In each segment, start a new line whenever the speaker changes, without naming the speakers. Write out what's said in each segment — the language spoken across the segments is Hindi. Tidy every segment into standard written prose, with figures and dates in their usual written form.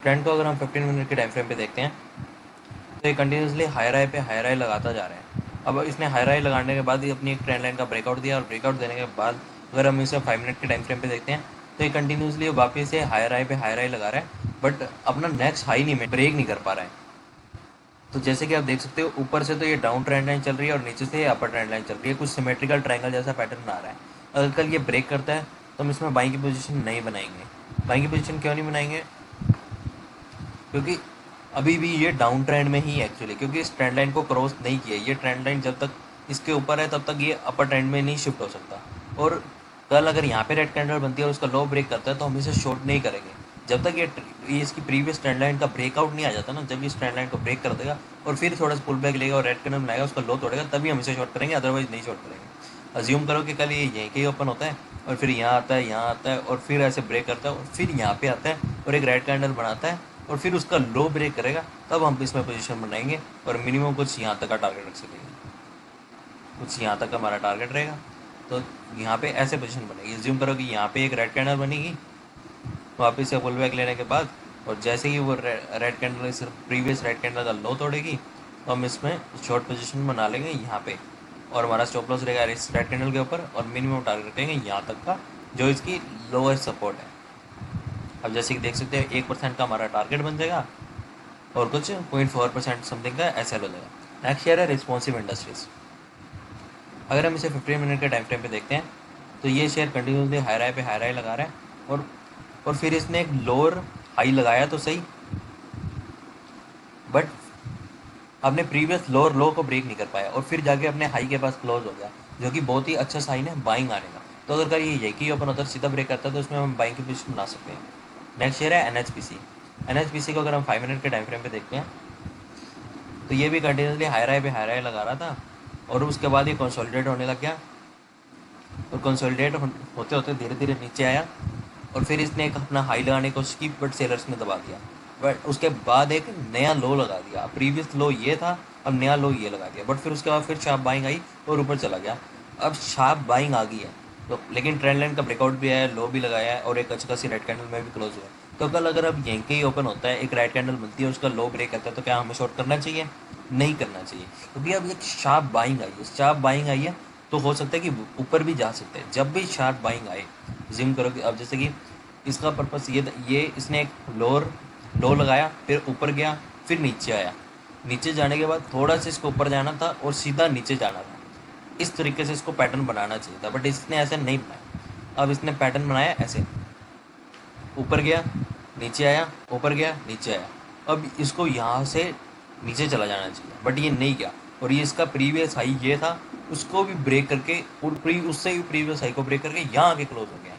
ट्रेंड को अगर हम 15 मिनट के टाइम फ्रेम पे देखते हैं तो ये कंटिन्यूसली हायर हाई पे हायर हाई लगाता जा रहा है। अब इसने हायर हाई लगाने के बाद ये अपनी एक ट्रेंड लाइन का ब्रेकआउट दिया, और ब्रेकआउट देने के बाद अगर हम इसे 5 मिनट के टाइम फ्रेम पे देखते हैं तो ये कंटिन्यूसली वापस से हायर हाई पे हायर हाई लगा रहा है, बट अपना नेक्स्ट हाई नहीं ब्रेक नहीं कर पा रहा है। तो जैसे कि आप देख सकते हो, ऊपर से तो ये डाउन ट्रेंड लाइन चल रही है और नीचे से ये अपर ट्रेंड लाइन चल रही है, कुछ सिमेट्रिकल ट्रायंगल जैसा पैटर्न आ रहा है। अगर कल ये ब्रेक करता है तो हम इसमें बाइंग की पोजीशन नहीं बनाएंगे। बाइंग की पोजीशन क्यों नहीं बनाएंगे? क्योंकि अभी भी ये डाउन ट्रेंड में ही एक्चुअली, क्योंकि इस ट्रेंड लाइन को क्रॉस नहीं किया। ये ट्रेंड लाइन जब तक इसके ऊपर है तब तक ये अपर ट्रेंड में नहीं शिफ्ट हो सकता। और कल अगर यहाँ पे रेड कैंडल बनती है और उसका लो ब्रेक करता है तो हम इसे शॉर्ट नहीं करेंगे जब तक ये इसकी प्रीवियस ट्रेंड लाइन का ब्रेकआउट नहीं आ जाता ना। जब इस ट्रेंड लाइन को ब्रेक कर देगा और फिर थोड़ा सा पुल बैक लेगा और रेड कैंडल बनाएगा, उसका लो तोड़ेगा, तभी हम इसे शॉर्ट करेंगे, अदरवाइज नहीं शॉर्ट करेंगे। अज्यूम करो कि कल ये यहीं के ही ओपन होता है और फिर यहाँ आता है, यहाँ आता है और फिर ऐसे ब्रेक करता है और फिर यहाँ पे आता है और एक रेड कैंडल बनाता है और फिर उसका लो ब्रेक करेगा, तब हम इसमें पोजीशन बनाएंगे और मिनिमम कुछ यहाँ तक का टारगेट रख सकेंगे। कुछ यहाँ तक हमारा टारगेट रहेगा, तो यहाँ पे ऐसे पोजीशन बनेगी। ज्यूम करो कि यहाँ पे एक रेड कैंडल बनेगी, वापस से पुल बैक लेने के बाद, और जैसे ही वो रेड कैंडल सिर्फ प्रीवियस रेड कैंडल का लो तोड़ेगी तो हम इसमें शॉर्ट पोजीशन बना लेंगे यहाँ पे, और हमारा स्टॉप लॉस रहेगा इस रेड कैंडल के ऊपर, और मिनिमम टारगेट रखेंगे यहाँ तक का जो इसकी लोएस्ट सपोर्ट है। अब जैसे कि देख सकते हैं 1% का हमारा टारगेट बन जाएगा और कुछ 0.4% समथिंग का एस एल हो जाएगा। नेक्स्ट शेयर है रिस्पॉन्सिव इंडस्ट्रीज। अगर हम इसे 15 मिनट के टाइम फ्रेम पे देखते हैं तो ये शेयर कंटिन्यूसली हाई पे हाई लगा रहा है, और फिर इसने एक लोअर हाई लगाया तो सही, बट अपने प्रीवियस लोअर लो को ब्रेक नहीं कर पाया और फिर जाके अपने हाई के पास क्लोज हो गया, जो कि बहुत ही अच्छा साइन है बाइंग आने का। तो अगर कल ये यही ओपन होता है, सीधा ब्रेक करता है, तो उसमें हम बाइंग की पोजीशन बना सकते हैं। नेक्स्ट शेयर है एनएचपीसी। एनएचपीसी को अगर हम 5 मिनट के टाइम फ्रेम पे देखते हैं तो ये भी कंटिन्यूसली हाई पे हाई लगा रहा था, और उसके बाद ये कंसोलिडेट होने लग गया, और कंसोलिडेट होते होते धीरे धीरे नीचे आया, और फिर इसने एक अपना हाई लगाने की कोशिश की, बट सेलर्स ने दबा दिया। बट उसके बाद एक नया लो लगा दिया। प्रीवियस लो ये था, अब नया लो ये लगा दिया, बट फिर उसके बाद फिर शार्प बाइंग आई और ऊपर चला गया। अब शार्प बाइंग आ गई है तो, लेकिन ट्रेंड लाइन का ब्रेकआउट भी आया है, लो भी लगाया है, और एक अच्छी खासी रेड कैंडल में भी क्लोज हुआ है। तो कल अगर अब यहीं के ही ओपन होता है, एक रेड कैंडल बनती है, उसका लो ब्रेक करता है, तो क्या हमें शॉर्ट करना चाहिए? नहीं करना चाहिए, क्योंकि अब एक शार्प बाइंग आई है। शार्प बाइंग आई है तो हो सकता है कि ऊपर भी जा सकते हैं। जब भी शार्प बाइंग आए, जिम करो कि अब जैसे कि इसका पर्पस ये इसने एक लो लगाया, फिर ऊपर गया, फिर नीचे आया, नीचे जाने के बाद थोड़ा सा इसको ऊपर जाना था और सीधा नीचे जाना था। इस तरीके से इसको पैटर्न बनाना चाहिए था, बट इसने ऐसे नहीं बनाया। अब इसने पैटर्न बनाया ऐसे, ऊपर गया, नीचे आया, ऊपर गया, नीचे आया। अब इसको यहाँ से नीचे चला जाना चाहिए, बट ये नहीं गया, और ये इसका प्रीवियस हाई ये था, उसको भी ब्रेक करके, और उससे भी प्रीवियस हाई को ब्रेक करके यहाँ आके क्लोज हो गया।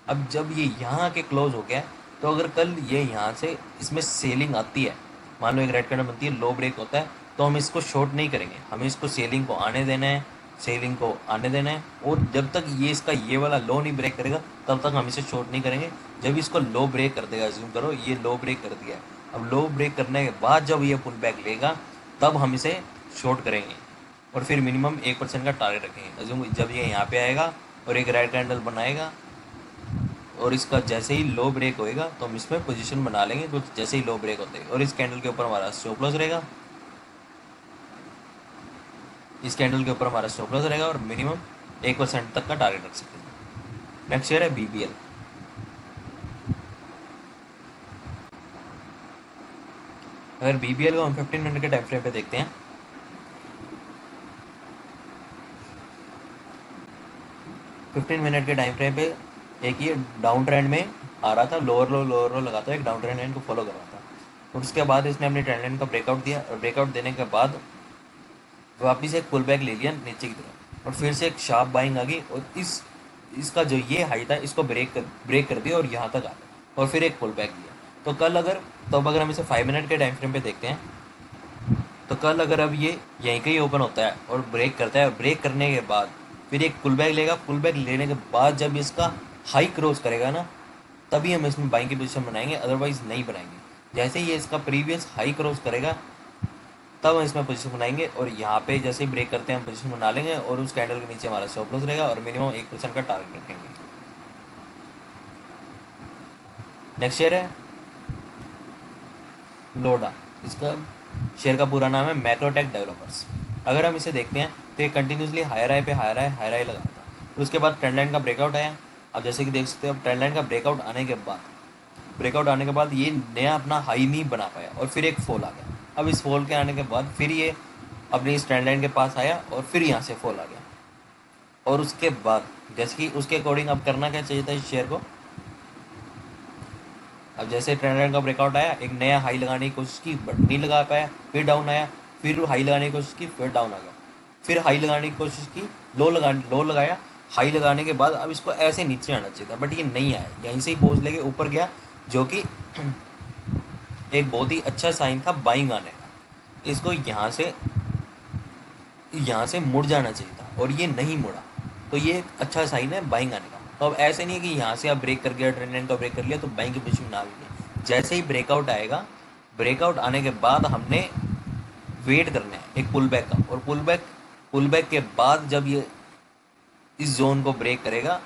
अब जब ये यहाँ आके क्लोज हो गया, तो अगर कल ये यहाँ से इसमें सेलिंग आती है, मान लो एक रेड कैंडल बनती है, लो ब्रेक होता है, तो हम इसको शॉर्ट नहीं करेंगे, हमें इसको सेलिंग को आने देना है, सेलिंग को आने देना है। और जब तक ये इसका ये वाला लो नहीं ब्रेक करेगा तब तक हम इसे शॉर्ट नहीं करेंगे। जब इसको लो ब्रेक कर देगा, अज्यूम करो ये लो ब्रेक कर दिया है, अब लो ब्रेक करने के बाद जब ये पुल बैक लेगा तब हम इसे शॉर्ट करेंगे, और फिर मिनिमम 1% का टारगेट रखेंगे। अज्यूम जब ये यहाँ पे आएगा और एक रेड कैंडल बनाएगा, और इसका जैसे ही लो ब्रेक होएगा तो हम इसमें पोजीशन बना लेंगे कुछ, जैसे ही लो ब्रेक होते हैं, और इस कैंडल के ऊपर हमारा स्टॉप लॉस रहेगा, इस कैंडल के ऊपर हमारा स्टॉप लॉस रहेगा, और मिनिमम 1% तक का टारगेट रख सकते हैं। नेक्स्ट शेयर है बीबीएल। अगर बीबीएल को हम 15 मिनट के टाइम फ्रेम पे देखते हैं, 15 मिनट के टाइम फ्रेम पे एक ये डाउन ट्रेंड में आ रहा था, लोअर लो लगाता है, एक डाउन ट्रेंड लाइन को फॉलो कर रहा था, और उसके बाद इसने अपनी ट्रेंड लाइन का ब्रेकआउट दिया, और ब्रेकआउट देने के बाद वापिस एक पुल बैक ले लिया नीचे की तरफ, और फिर से एक शार्प बाइंग आ गई, और इसका जो ये हाई था इसको ब्रेक कर दिया और यहाँ तक आ गया, और फिर एक पुल बैक दिया। तो कल अगर हम इसे 5 मिनट के टाइम फ्रेम पे देखते हैं, तो कल अगर अब ये यहीं का ही ओपन होता है और ब्रेक करता है, और ब्रेक करने के बाद फिर एक पुल बैक लेगा, पुल बैक लेने के बाद जब इसका हाई क्रॉस करेगा ना, तभी हम इसमें बाइंग की पोजीशन बनाएंगे, अदरवाइज नहीं बनाएंगे। जैसे ही ये इसका प्रीवियस हाई क्रॉस करेगा तब हम इसमें पोजीशन बनाएंगे, और यहाँ पे जैसे ही ब्रेक करते हैं हम पोजीशन बना लेंगे, और उस कैंडल के नीचे हमारा स्टॉप लॉस रहेगा, और मिनिमम 1% का टारगेट रखेंगे। नेक्स्ट शेयर है लोडा, इसका शेयर का पूरा नाम है मैक्रोटेक डेवलपर्स। अगर हम इसे देखते हैं तो ये कंटिन्यूसली हायर हाई पे हायर हाई लगा था। फिर उसके बाद ट्रेंड लाइन का ब्रेकआउट आया। अब जैसे कि देख सकते हो, अब ट्रेंड लाइन का ब्रेकआउट आने के बाद ये नया अपना हाई नहीं बना पाया और फिर एक फॉल आ गया। अब इस फॉल के आने के बाद फिर ये अपनी इस ट्रेंड लाइन के पास आया और फिर यहाँ से फॉल आ गया। और उसके बाद जैसे कि उसके अकॉर्डिंग अब करना क्या चाहिए था इस शेयर को। अब जैसे ट्रेंड लाइन का ब्रेकआउट आया, एक नया हाई लगाने की कोशिश की बट नहीं लगा पाया, फिर डाउन आया, फिर हाई लगाने की कोशिश की, फिर डाउन आ गया, फिर हाई लगाने की कोशिश की, लो लगाया, हाई लगाने के बाद अब इसको ऐसे नीचे आना चाहिए था बट ये नहीं आया, यहीं से ही पोज लेके ऊपर गया, जो कि एक बहुत ही अच्छा साइन था बाइंग आने का। इसको यहाँ से मुड़ जाना चाहिए था और ये नहीं मुड़ा, तो ये एक अच्छा साइन है बाइंग आने का। तो अब ऐसे नहीं है कि यहाँ से आप ब्रेक कर गया, ट्रेंड लाइन का ब्रेक कर लिया तो बाइंग की पोजीशन ना भी। जैसे ही ब्रेकआउट आएगा, ब्रेकआउट आने के बाद हमने वेट करना है एक पुल बैक का, और पुल बैक के बाद जब ये इस जोन को ब्रेक करेगा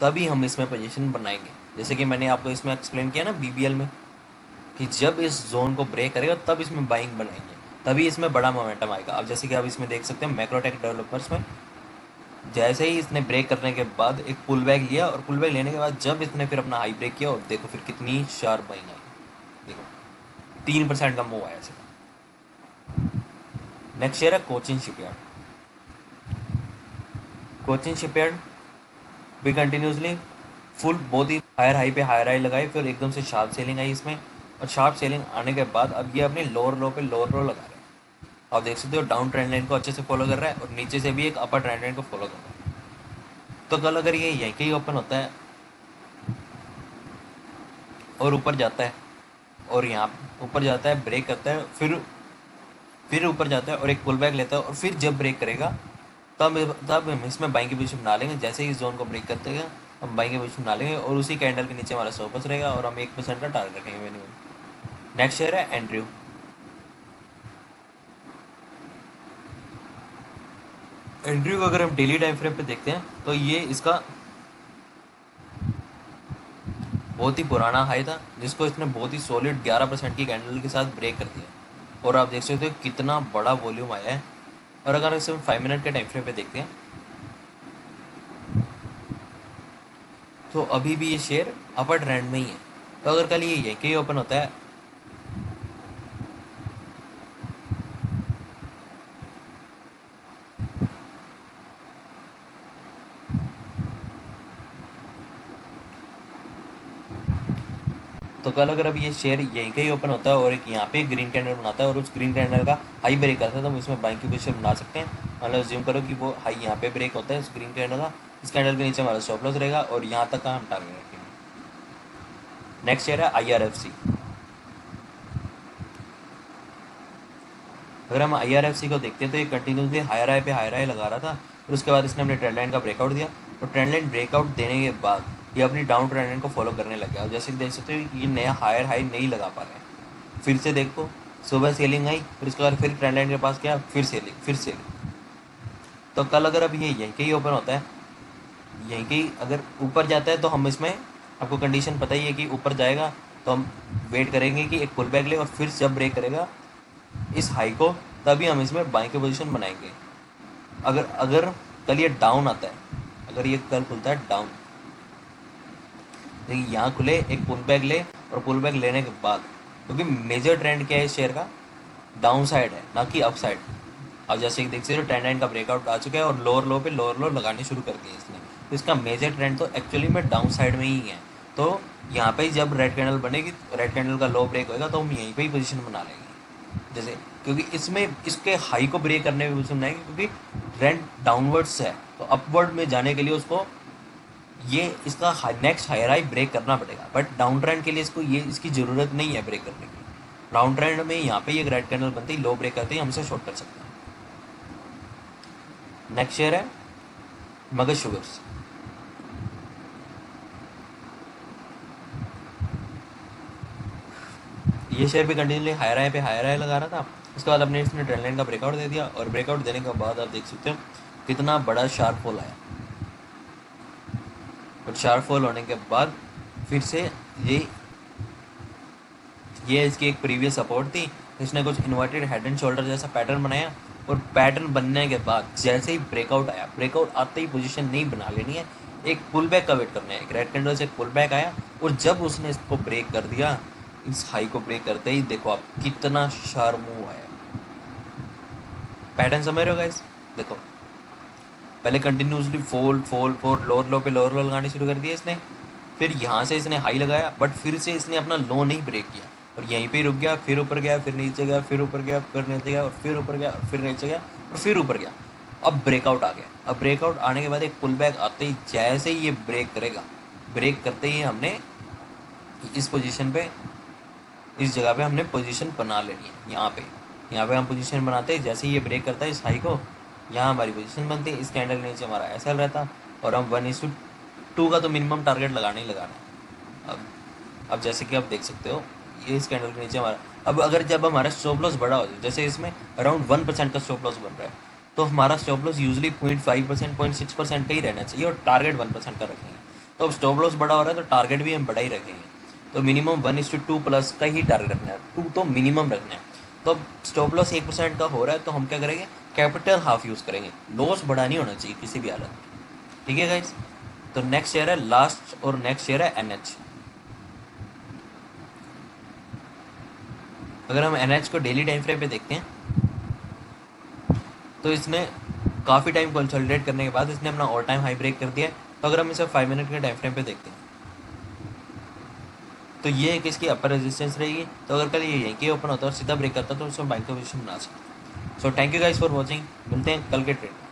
तभी हम इसमें पोजीशन बनाएंगे। जैसे कि मैंने आपको इसमें एक्सप्लेन किया ना बीबीएल में, कि जब इस जोन को ब्रेक करेगा तब इसमें बाइंग बनाएंगे, तभी इसमें बड़ा मोमेंटम आएगा। अब जैसे कि आप इसमें देख सकते हैं मैक्रोटेक डेवलपर्स में, जैसे ही इसने ब्रेक करने के बाद एक पुल बैक लिया और पुल बैक लेने के बाद जब इसने फिर अपना हाई ब्रेक किया और देखो फिर कितनी शार्प बाइंग आई, देखो 3% का मूव आया इसका। नेक्स्ट शेयर है कोचिन शिपयार्ड। कोचिन शिपयार्ड भी कंटिन्यूसली फुल बहुत ही हायर हाई पे हायर हाई लगाई, फिर एकदम से शार्प सेलिंग आई इसमें, और शार्प सेलिंग आने के बाद अब ये अपने लोअर लो पे लोअर लो लगा रहे हैं। आप देख सकते हो डाउन ट्रेंड लाइन को अच्छे से फॉलो कर रहा है और नीचे से भी एक अपर ट्रेंड लाइन को फॉलो कर रहा है। तो कल अगर ये यहीं कहीं ओपन होता है और ऊपर जाता है, और यहाँ ऊपर जाता है, ब्रेक करता है, फिर ऊपर जाता है और एक पुल बैक लेता है, और फिर जब ब्रेक करेगा तब हम इसमें बाइंग की पोजीशन बना लेंगे। जैसे ही इस जोन को ब्रेक करते हैं हम बाइंग की पोजीशन बना लेंगे और उसी कैंडल के नीचे हमारा स्टॉप रहेगा और हम 1% का टारगेट रखेंगे मिनिमम। नेक्स्ट शेयर है एंड्रयू। एंड्रयू को अगर हम डेली टाइम फ्रेम पे देखते हैं तो ये इसका बहुत ही पुराना हाई था जिसको इसने बहुत ही सॉलिड 11% की कैंडल के साथ ब्रेक कर दिया, और आप देख सकते हो कितना बड़ा वॉल्यूम आया है। और अगर इसे हम 5 मिनट के टाइम फ्रेम पे देखते हैं तो अभी भी ये शेयर अपर ट्रेंड में ही है। तो अगर कल ये यहीं कहीं ओपन होता है तो कल अगर अब ये शेयर यहीं कहीं ओपन होता है और एक यहाँ पे ग्रीन कैंडल बनाता है और उस ग्रीन कैंडल का हाई ब्रेक करता है तो हम इसमें बाइंग की पोजीशन बना सकते हैं। मतलब अज्यूम करो कि वो हाई यहाँ पे ब्रेक होता है इस ग्रीन कैंडल का, इस कैंडल के नीचे हमारा स्टॉप लॉस रहेगा और यहाँ तक का हम टारगेट रखेंगे। नेक्स्ट शेयर है IRFC। अगर हम IRFC को देखते हैं तो ये कंटिन्यूसली हायर हाई पे हायर हाई लगा रहा था, फिर उसके बाद इसने अपने ट्रेंड लाइन का ब्रेकआउट दिया, और ट्रेंड लाइन ब्रेकआउट देने के बाद ये अपनी डाउन ट्रेंड लाइन को फॉलो करने लग गया। जैसे कि देख सकते हो ये नया हायर हाई नहीं लगा पा रहे हैं। फिर से देखो सुबह सेलिंग आई, फिर उसके बाद फिर ट्रेंड लाइन के पास गया, फिर सेलिंग। तो कल अगर अब ये यहीं कहीं ओपन होता है, यहीं कहीं अगर ऊपर जाता है तो हम इसमें, आपको कंडीशन पता ही है कि ऊपर जाएगा तो हम वेट करेंगे कि एक पुल बैक ले और फिर जब ब्रेक करेगा इस हाई को तभी हम इसमें बाइंग की पोजीशन बनाएंगे। अगर कल ये डाउन आता है, अगर ये कल खुलता है डाउन, देखिए यहाँ खुले एक पुल बैक ले, और पुल बैक लेने के बाद क्योंकि मेजर ट्रेंड क्या है इस शेयर का, डाउन साइड है ना कि अप साइड। अब जैसे कि देख सकते हो ट्रेंड लाइन का ब्रेकआउट आ चुका है और लोअर लो पे लोअर लो लगाने शुरू कर दिए इसने, तो इसका मेजर ट्रेंड तो एक्चुअली में डाउन साइड में ही है। तो यहाँ पे जब रेड कैंडल बनेगी, रेड कैंडल का लो ब्रेक होगा तो हम यहीं पे ही पोजीशन बना लेंगे। जैसे क्योंकि इसमें इसके हाई को ब्रेक करने में पोजीशन बनाएंगे क्योंकि ट्रेंड डाउनवर्ड्स है, तो अपवर्ड में जाने के लिए उसको ये इसका नेक्स्ट हायर हाई ब्रेक करना पड़ेगा, बट डाउन ट्रेंड के लिए इसको ये इसकी ज़रूरत नहीं है ब्रेक करने की। डाउन ट्रेंड में यहाँ पे ये रेड कैंडल बनती है, लो ब्रेक करते ही हम इसे शॉर्ट कर सकते हैं। नेक्स्ट शेयर है मगध शुगर्स। ये शेयर भी कंटिन्यूसली हायर हाई पे हायर हाई लगा रहा था, उसके बाद अपने इसने ट्रेंड लाइन का ब्रेकआउट दे दिया, और ब्रेकआउट देने के बाद आप देख सकते हो कितना बड़ा शार्प फॉल आया, और शार्प फॉल होने के बाद फिर से ये ये इसकी एक प्रीवियस सपोर्ट थी, इसने कुछ इन्वर्टेड हेड एंड शोल्डर जैसा पैटर्न बनाया, और पैटर्न बनने के बाद जैसे ही ब्रेकआउट आया, ब्रेकआउट आते ही पोजीशन नहीं बना लेनी है, एक पुल बैक का वेट करना है। एक रेड कैंडल से एक पुल बैक आया, और जब उसने इसको ब्रेक कर दिया, इस हाई को ब्रेक करते ही देखो आप कितना शार्प मूव आया। पैटर्न समझ रहे हो गाइस? देखो पहले continuously fold fold fold, lower लो पे लोअर लो लगाने शुरू कर दिए इसने, फिर यहाँ से इसने हाई लगाया, बट फिर से इसने अपना लो नहीं ब्रेक किया, और यहीं पे ही रुक गया, फिर ऊपर गया, फिर नीचे गया, फिर ऊपर गया, फिर नीचे गया, और फिर ऊपर गया, फिर नीचे गया, और फिर ऊपर गया। अब ब्रेकआउट आ गया। अब ब्रेकआउट आने के बाद एक पुल बैक आते ही जैसे ही ये ब्रेक करेगा, ब्रेक करते ही हमने इस पोजीशन पे, इस जगह पे हमने पोजीशन बना लेनी है। यहाँ पे हम पोजीशन बनाते हैं, जैसे ही ये ब्रेक करता है इस हाई को, यहाँ हमारी पोजीशन बनती है, इस कैंडल के नीचे हमारा एसएल रहता, और हम 1:2 का तो मिनिमम टारगेट लगाना ही लगाना है। अब जैसे कि आप देख सकते हो, ये इस कैंडल के नीचे हमारा, अब अगर जब हमारा स्टॉप लॉस बड़ा हो जाए, जैसे इसमें अराउंड 1% का स्टॉप लॉस बन रहा है, तो हमारा स्टॉप लॉस यूजली 0.5%, 0.6% का ही रहना चाहिए, और टारगेट 1% का रखेंगे। तो अब स्टॉप लॉस बड़ा हो रहा है तो टारगेट भी हम बड़ा ही रखेंगे, तो मिनिमम 1:2 प्लस का ही टारगेट रखना है, 2 तो मिनिमम रखना है। तो अब स्टॉप लॉस 1% का हो रहा है, तो हम क्या करेंगे, कैपिटल हाफ यूज़ करेंगे, लॉस बड़ा नहीं होना चाहिए किसी भी हालत में। ठीक है गाइस? तो नेक्स्ट शेयर है लास्ट, और नेक्स्ट शेयर है एनएच। अगर हम एनएच को डेली टाइम फ्रेम पे देखते हैं, तो इसने काफ़ी टाइम कंसोलिडेट करने के बाद इसने अपना ऑल टाइम हाई ब्रेक कर दिया है। तो अगर हम इसे 5 मिनट के टाइम फ्रेम पे देखते हैं, तो ये एक इसकी अपर रेजिस्टेंस रहेगी। तो अगर कल ये यहीं के ओपन होता है और सीधा ब्रेक करता है, तो उसमें बाइंग का पोजीशन बना सकते हैं। So thank you guys for watching, मिलते हैं कल के ट्रेड।